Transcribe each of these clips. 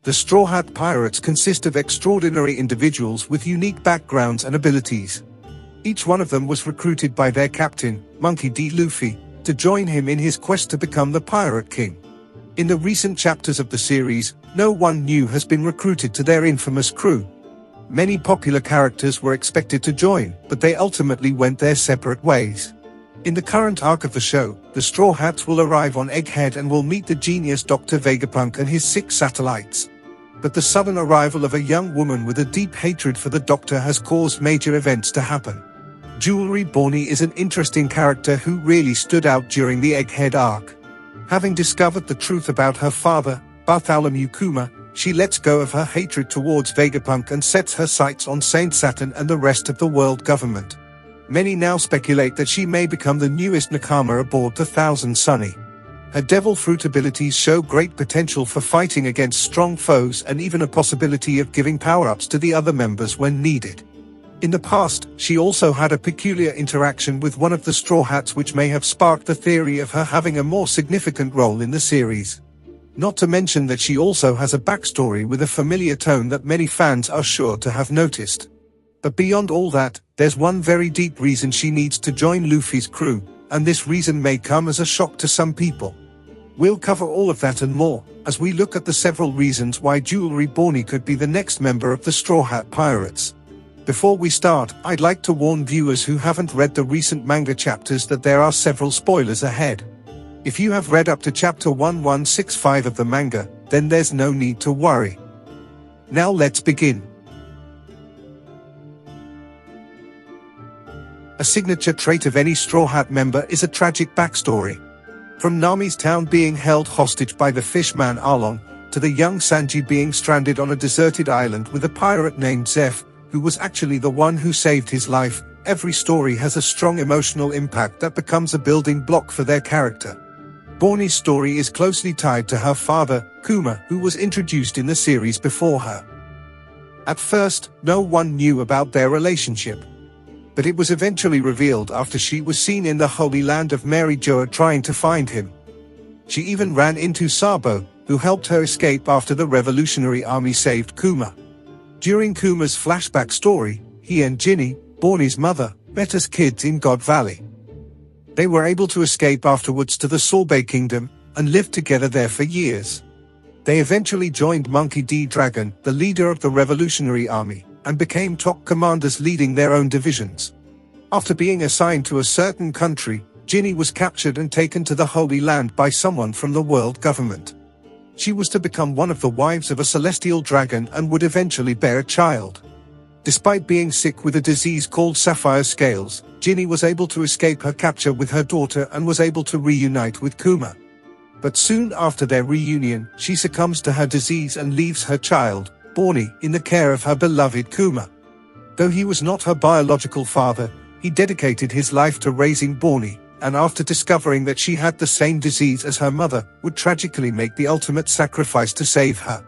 The Straw Hat Pirates consist of extraordinary individuals with unique backgrounds and abilities. Each one of them was recruited by their captain, Monkey D. Luffy, to join him in his quest to become the Pirate King. In the recent chapters of the series, no one new has been recruited to their infamous crew. Many popular characters were expected to join, but they ultimately went their separate ways. In the current arc of the show, the Straw Hats will arrive on Egghead and will meet the genius Doctor Vegapunk and his 6 satellites. But the sudden arrival of a young woman with a deep hatred for the Doctor has caused major events to happen. Jewelry Bonney is an interesting character who really stood out during the Egghead Arc. Having discovered the truth about her father, Bartholomew Kuma, she lets go of her hatred towards Vegapunk and sets her sights on Saint Saturn and the rest of the world government. Many now speculate that she may become the newest nakama aboard the Thousand Sunny. Her devil fruit abilities show great potential for fighting against strong foes and even a possibility of giving power-ups to the other members when needed. In the past, she also had a peculiar interaction with one of the Straw Hats which may have sparked the theory of her having a more significant role in the series. Not to mention that she also has a backstory with a familiar tone that many fans are sure to have noticed. But beyond all that, there's one very deep reason she needs to join Luffy's crew, and this reason may come as a shock to some people. We'll cover all of that and more, as we look at the several reasons why Jewelry Bonney could be the next member of the Straw Hat Pirates. Before we start, I'd like to warn viewers who haven't read the recent manga chapters that there are several spoilers ahead. If you have read up to chapter 1165 of the manga, then there's no need to worry. Now let's begin. A signature trait of any Straw Hat member is a tragic backstory. From Nami's town being held hostage by the fishman Arlong, to the young Sanji being stranded on a deserted island with a pirate named Zeph, who was actually the one who saved his life, every story has a strong emotional impact that becomes a building block for their character. Bonney's story is closely tied to her father, Kuma, who was introduced in the series before her. At first, no one knew about their relationship. But it was eventually revealed after she was seen in the Holy Land of Mary Joa trying to find him. She even ran into Sabo, who helped her escape after the Revolutionary Army saved Kuma. During Kuma's flashback story, he and Ginny, Bonney's mother, met as kids in God Valley. They were able to escape afterwards to the Sorbet Kingdom, and lived together there for years. They eventually joined Monkey D. Dragon, the leader of the Revolutionary Army, and became top commanders leading their own divisions. After being assigned to a certain country, Ginny was captured and taken to the Holy Land by someone from the world government. She was to become one of the wives of a celestial dragon and would eventually bear a child. Despite being sick with a disease called sapphire scales, Ginny was able to escape her capture with her daughter and was able to reunite with Kuma. But soon after their reunion, she succumbs to her disease and leaves her child, Bonney, in the care of her beloved Kuma. Though he was not her biological father, he dedicated his life to raising Bonney, and after discovering that she had the same disease as her mother, would tragically make the ultimate sacrifice to save her.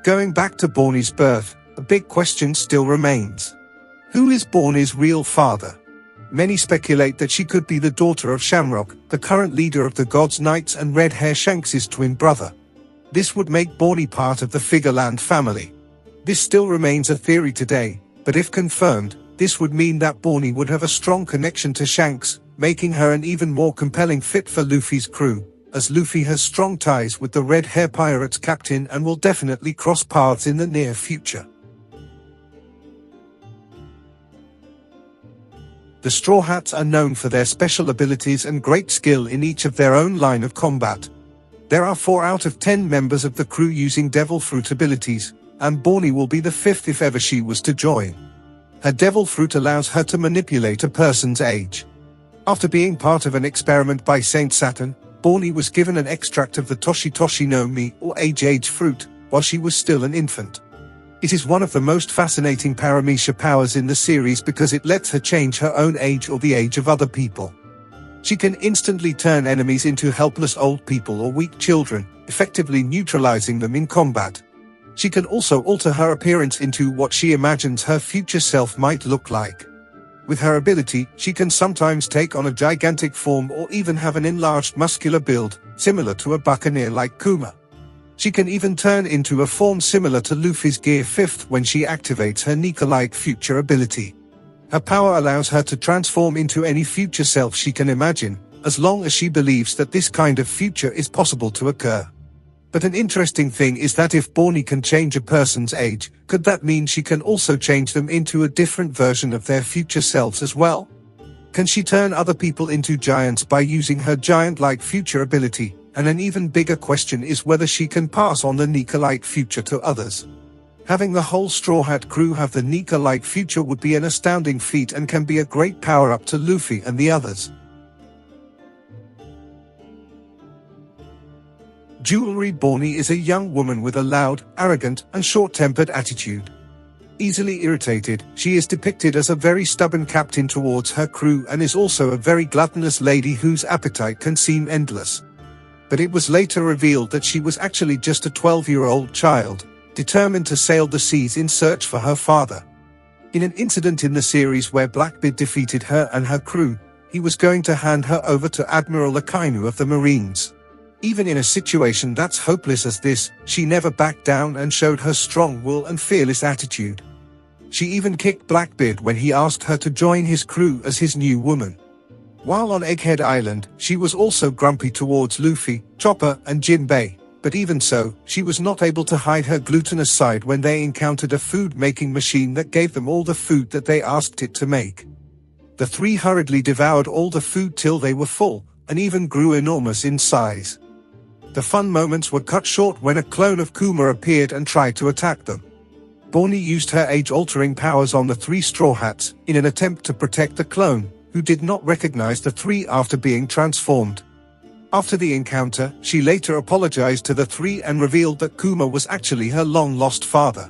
Going back to Bonney's birth, a big question still remains. Who is Bonney's real father? Many speculate that she could be the daughter of Shamrock, the current leader of the God's Knights and Red Hair Shanks' twin brother. This would make Bonney part of the Figureland family. This still remains a theory today, but if confirmed, this would mean that Bonney would have a strong connection to Shanks, making her an even more compelling fit for Luffy's crew, as Luffy has strong ties with the Red Hair Pirates captain and will definitely cross paths in the near future. The Straw Hats are known for their special abilities and great skill in each of their own line of combat. There are 4 out of 10 members of the crew using Devil Fruit abilities, and Bonney will be the 5th if ever she was to join. Her Devil Fruit allows her to manipulate a person's age. After being part of an experiment by Saint Saturn, Bonney was given an extract of the Toshi Toshi no Mi, or age fruit, while she was still an infant. It is one of the most fascinating Paramecia powers in the series because it lets her change her own age or the age of other people. She can instantly turn enemies into helpless old people or weak children, effectively neutralizing them in combat. She can also alter her appearance into what she imagines her future self might look like. With her ability, she can sometimes take on a gigantic form or even have an enlarged muscular build, similar to a buccaneer like Kuma. She can even turn into a form similar to Luffy's Gear 5th when she activates her Nika-like future ability. Her power allows her to transform into any future self she can imagine, as long as she believes that this kind of future is possible to occur. But an interesting thing is that if Bonney can change a person's age, could that mean she can also change them into a different version of their future selves as well? Can she turn other people into giants by using her giant-like future ability? And an even bigger question is whether she can pass on the Nika-like future to others. Having the whole Straw Hat crew have the Nika-like future would be an astounding feat and can be a great power-up to Luffy and the others. Jewelry Bonney is a young woman with a loud, arrogant, and short-tempered attitude. Easily irritated, she is depicted as a very stubborn captain towards her crew and is also a very gluttonous lady whose appetite can seem endless. But it was later revealed that she was actually just a 12-year-old child, determined to sail the seas in search for her father. In an incident in the series where Blackbeard defeated her and her crew, he was going to hand her over to Admiral Akainu of the Marines. Even in a situation that's hopeless as this, she never backed down and showed her strong will and fearless attitude. She even kicked Blackbeard when he asked her to join his crew as his new woman. While on Egghead Island, she was also grumpy towards Luffy, Chopper, and Jinbei, but even so, she was not able to hide her gluttonous side when they encountered a food-making machine that gave them all the food that they asked it to make. The three hurriedly devoured all the food till they were full, and even grew enormous in size. The fun moments were cut short when a clone of Kuma appeared and tried to attack them. Bonney used her age-altering powers on the three Straw Hats in an attempt to protect the clone, who did not recognize the three after being transformed. After the encounter, she later apologized to the three and revealed that Kuma was actually her long-lost father.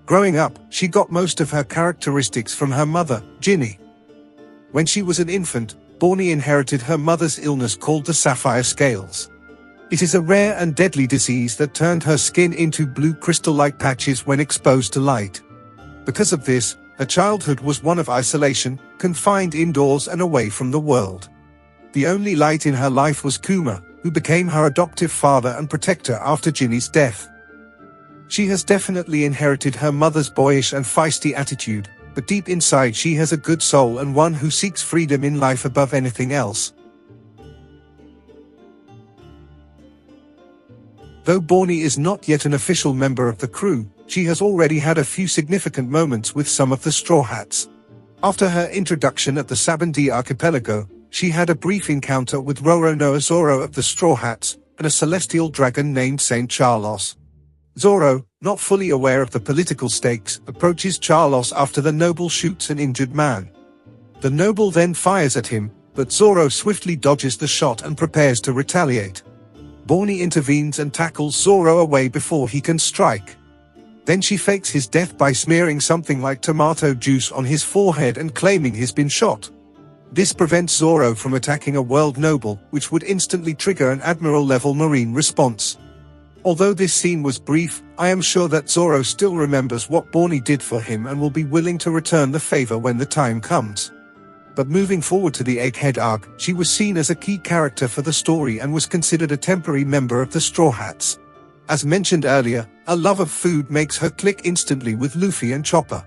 Growing up, she got most of her characteristics from her mother, Ginny. When she was an infant, Bonney inherited her mother's illness called the sapphire scales. It is a rare and deadly disease that turned her skin into blue crystal-like patches when exposed to light. Because of this, her childhood was one of isolation, confined indoors and away from the world. The only light in her life was Kuma, who became her adoptive father and protector after Ginny's death. She has definitely inherited her mother's boyish and feisty attitude, but deep inside she has a good soul and one who seeks freedom in life above anything else. Though Bonney is not yet an official member of the crew, she has already had a few significant moments with some of the Straw Hats. After her introduction at the Saturn archipelago, she had a brief encounter with Roro Zoro of the Straw Hats, and a celestial dragon named Saint Charlos. Zoro, not fully aware of the political stakes, approaches Charlos after the noble shoots an injured man. The noble then fires at him, but Zoro swiftly dodges the shot and prepares to retaliate. Bonney intervenes and tackles Zoro away before he can strike. Then she fakes his death by smearing something like tomato juice on his forehead and claiming he's been shot. This prevents Zoro from attacking a world noble, which would instantly trigger an admiral-level marine response. Although this scene was brief, I am sure that Zoro still remembers what Bonney did for him and will be willing to return the favor when the time comes. But moving forward to the Egghead Arc, she was seen as a key character for the story and was considered a temporary member of the Straw Hats. As mentioned earlier, a love of food makes her click instantly with Luffy and Chopper.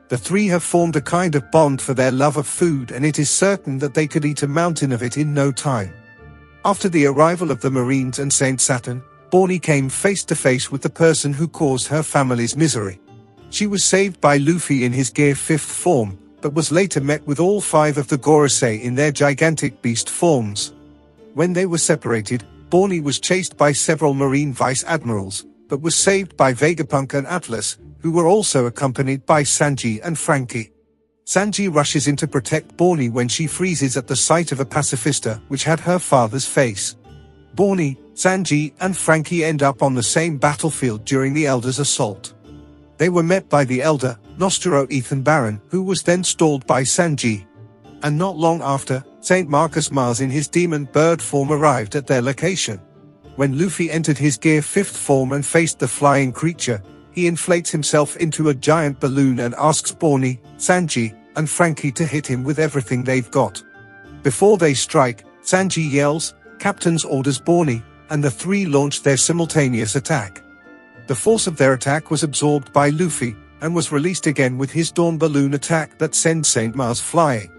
The three have formed a kind of bond for their love of food, and it is certain that they could eat a mountain of it in no time. After the arrival of the Marines and Saint Saturn, Bonney came face to face with the person who caused her family's misery. She was saved by Luffy in his Gear 5th form, but was later met with all five of the Gorosei in their gigantic beast forms. When they were separated, Bonney was chased by several Marine Vice Admirals, but was saved by Vegapunk and Atlas, who were also accompanied by Sanji and Frankie. Sanji rushes in to protect Bonney when she freezes at the sight of a pacifista which had her father's face. Bonney, Sanji, and Frankie end up on the same battlefield during the Elder's assault. They were met by the Elder, Nostro Ethan Baron, who was then stalled by Sanji. And not long after, Saint Marcus Mars in his demon bird form arrived at their location. When Luffy entered his Gear 5th form and faced the flying creature, he inflates himself into a giant balloon and asks Bonney, Sanji, and Frankie to hit him with everything they've got. Before they strike, Sanji yells, "Captain's orders Bonney," and the three launched their simultaneous attack. The force of their attack was absorbed by Luffy, and was released again with his dawn balloon attack that sends Saint Mars flying.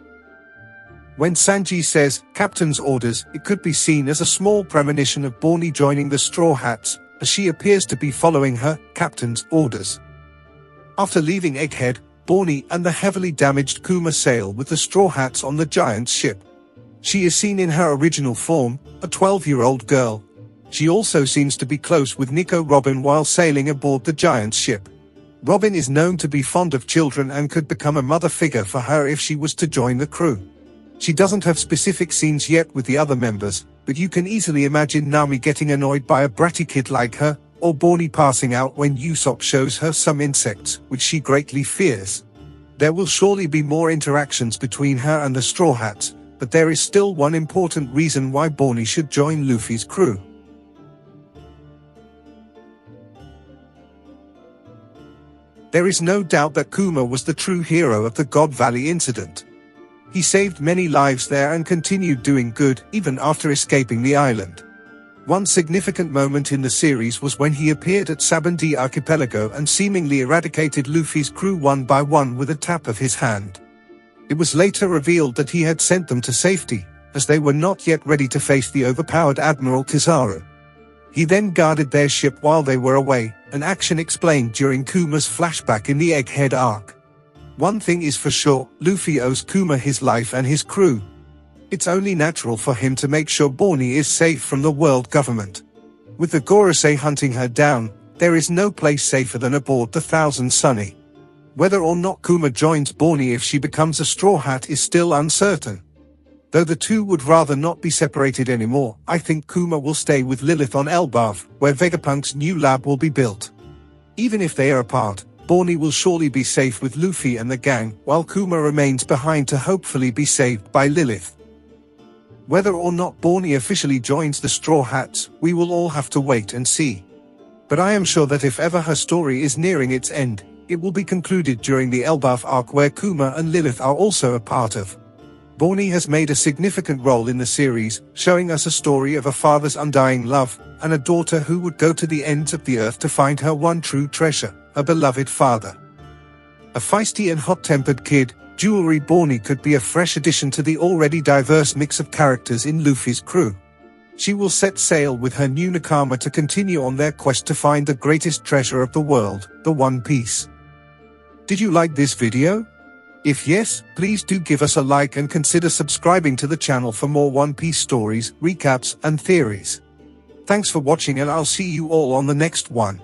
When Sanji says, "Captain's orders," it could be seen as a small premonition of Bonney joining the Straw Hats, as she appears to be following her captain's orders. After leaving Egghead, Bonney and the heavily damaged Kuma sail with the Straw Hats on the giant's ship. She is seen in her original form, a 12-year-old girl. She also seems to be close with Nico Robin while sailing aboard the giant's ship. Robin is known to be fond of children and could become a mother figure for her if she was to join the crew. She doesn't have specific scenes yet with the other members, but you can easily imagine Nami getting annoyed by a bratty kid like her, or Bonney passing out when Usopp shows her some insects, which she greatly fears. There will surely be more interactions between her and the Straw Hats, but there is still one important reason why Bonney should join Luffy's crew. There is no doubt that Kuma was the true hero of the God Valley incident. He saved many lives there and continued doing good even after escaping the island. One significant moment in the series was when he appeared at Sabandy Archipelago and seemingly eradicated Luffy's crew one by one with a tap of his hand. It was later revealed that he had sent them to safety, as they were not yet ready to face the overpowered Admiral Kizaru. He then guarded their ship while they were away, an action explained during Kuma's flashback in the Egghead Arc. One thing is for sure, Luffy owes Kuma his life and his crew. It's only natural for him to make sure Bonney is safe from the world government. With the Gorosei hunting her down, there is no place safer than aboard the Thousand Sunny. Whether or not Kuma joins Bonney if she becomes a Straw Hat is still uncertain. Though the two would rather not be separated anymore, I think Kuma will stay with Lilith on Elbaf, where Vegapunk's new lab will be built. Even if they are apart, Bonney will surely be safe with Luffy and the gang, while Kuma remains behind to hopefully be saved by Lilith. Whether or not Bonney officially joins the Straw Hats, we will all have to wait and see. But I am sure that if ever her story is nearing its end, it will be concluded during the Elbaf arc where Kuma and Lilith are also a part of. Bonney has made a significant role in the series, showing us a story of a father's undying love, and a daughter who would go to the ends of the earth to find her one true treasure, a beloved father. A feisty and hot-tempered kid, Jewelry Bonney could be a fresh addition to the already diverse mix of characters in Luffy's crew. She will set sail with her new nakama to continue on their quest to find the greatest treasure of the world, the One Piece. Did you like this video? If yes, please do give us a like and consider subscribing to the channel for more One Piece stories, recaps, and theories. Thanks for watching and I'll see you all on the next one.